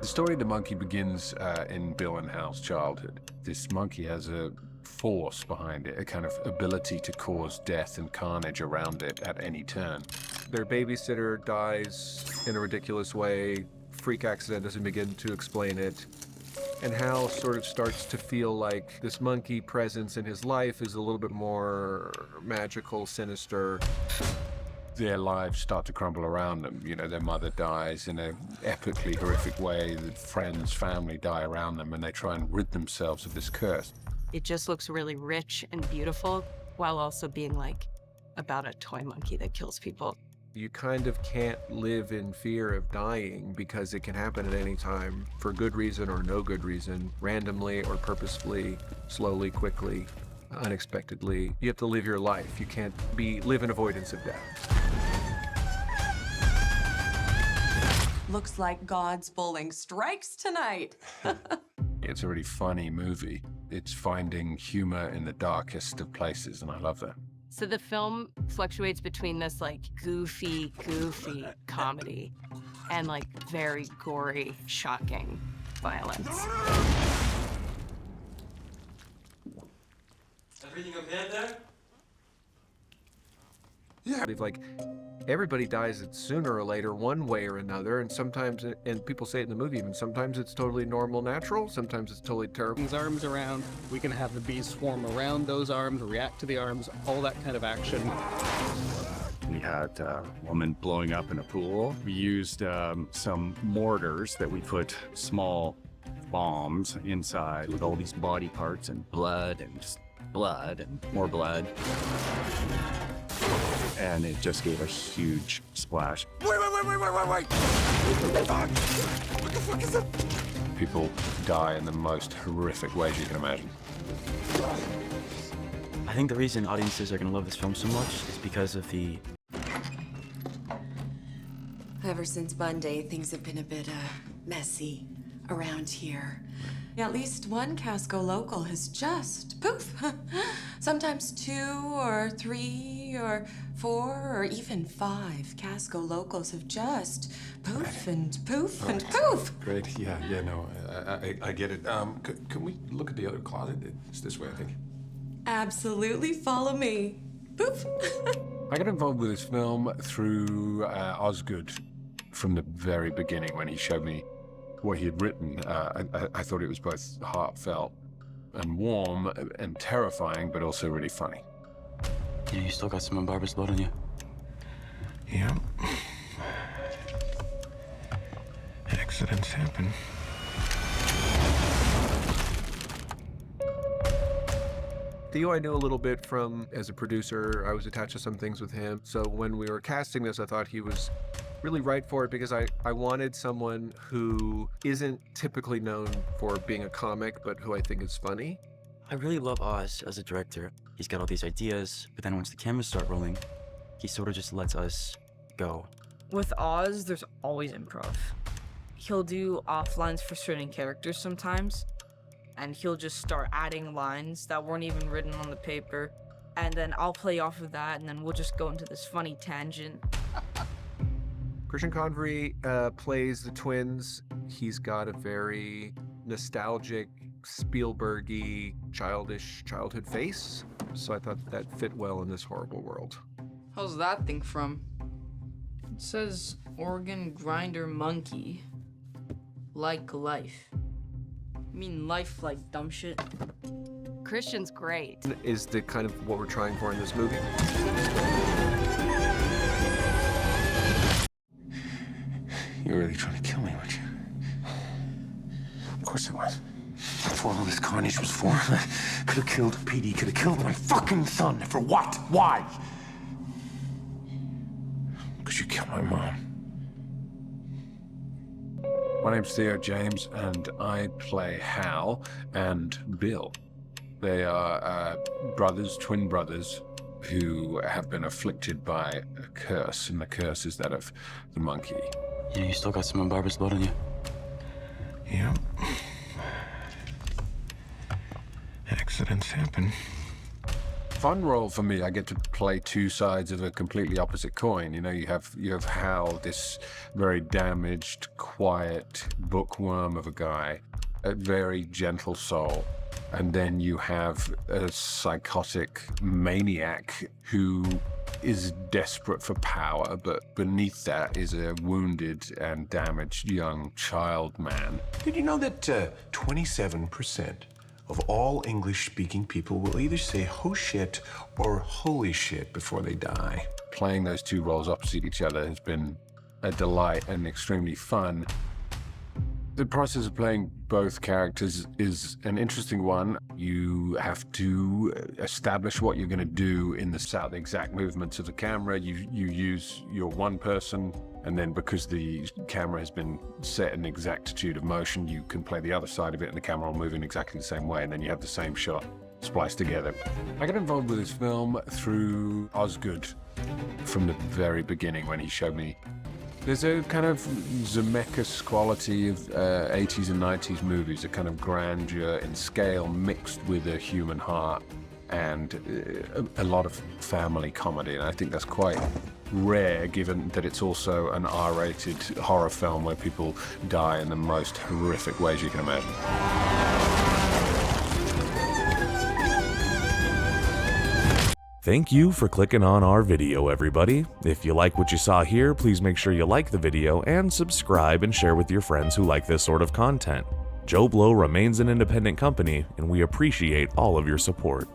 The story of the monkey begins in Bill and Hal's childhood. This monkey has a force behind it, a kind of ability to cause death and carnage around it at any turn. Their babysitter dies in a ridiculous way. Freak accident doesn't begin to explain it. And Hal sort of starts to feel like this monkey presence in his life is a little bit more magical, sinister. Their lives start to crumble around them. You know, their mother dies in an epically horrific way. The friends, family die around them, and they try and rid themselves of this curse. It just looks really rich and beautiful, while also being like about a toy monkey that kills people. You kind of can't live in fear of dying because it can happen at any time for good reason or no good reason, randomly or purposefully, slowly, quickly, unexpectedly. You have to live your life. You can't live in avoidance of death. Looks like God's bowling strikes tonight. It's a really funny movie. It's finding humor in the darkest of places, and I love that. So the film fluctuates between this like goofy comedy and like very gory, shocking violence. Everything okay there? Yeah. Like, everybody dies sooner or later, one way or another, and sometimes, and people say it in the movie even, sometimes it's totally normal, natural, sometimes it's totally terrible. His arms around, we can have the bees swarm around those arms, react to the arms, all that kind of action. We had a woman blowing up in a pool. We used some mortars that we put small bombs inside with all these body parts and blood and just blood and more blood. And it just gave a huge splash. Wait! What the fuck is that? People die in the most horrific ways you can imagine. I think the reason audiences are going to love this film so much is because of the... Ever since Monday, things have been a bit messy around here. At least one Casco local has just poof. Sometimes 2 or 3 or 4 or even 5 Casco locals have just poof and poof and poof. Great, yeah, no, I get it. Can we look at the other closet? It's this way, I think. Absolutely, follow me. Poof. I got involved with this film through Osgood from the very beginning when he showed me what he had written. I thought it was both heartfelt and warm and terrifying, but also really funny. Yeah, you still got some of Barbara's blood on you. Yeah. Accidents happen. Theo I knew a little bit from as a producer. I was attached to some things with him. So when we were casting this, I thought he was really right for it because I wanted someone who isn't typically known for being a comic, but who I think is funny. I really love Oz as a director. He's got all these ideas, but then once the cameras start rolling, he sort of just lets us go. With Oz, there's always improv. He'll do off lines for certain characters sometimes, and he'll just start adding lines that weren't even written on the paper, and then I'll play off of that, and then we'll just go into this funny tangent. Christian Convery plays the twins. He's got a very nostalgic, Spielberg-y, childish childhood face. So I thought that fit well in this horrible world. How's that thing from? It says organ grinder monkey. Like life. I mean life like dumb shit. Christian's great. Is the kind of what we're trying for in this movie. You're really trying to kill me, weren't you? Of course I was. That's what all this carnage was for. Could have killed PD, could have killed my fucking son. For what? Why? Because you killed my mom. My name's Theo James, and I play Hal and Bill. They are brothers, twin brothers, who have been afflicted by a curse, and the curse is that of the monkey. Yeah, you still got some of Barbara's blood on you. Yeah. Accidents happen. fun role for me. I get to play two sides of a completely opposite coin. You know, you have Hal, this very damaged, quiet bookworm of a guy, a very gentle soul. And then you have a psychotic maniac who is desperate for power, but beneath that is a wounded and damaged young child man. Did you know that 27% of all English-speaking people will either say "ho shit" or "holy shit" before they die? Playing those two roles opposite each other has been a delight and extremely fun. The process of playing both characters is an interesting one. You have to establish what you're going to do in the exact movements of the camera. You use your one person, and then because the camera has been set in exactitude of motion, you can play the other side of it and the camera will move in exactly the same way, and then you have the same shot spliced together. I got involved with this film through Osgood from the very beginning when he showed me. There's a kind of Zemeckis quality of 80s and 90s movies, a kind of grandeur in scale mixed with a human heart and a lot of family comedy. And I think that's quite rare, given that it's also an R-rated horror film where people die in the most horrific ways you can imagine. Thank you for clicking on our video, everybody. If you like what you saw here, please make sure you like the video and subscribe and share with your friends who like this sort of content. Joblo remains an independent company, and we appreciate all of your support.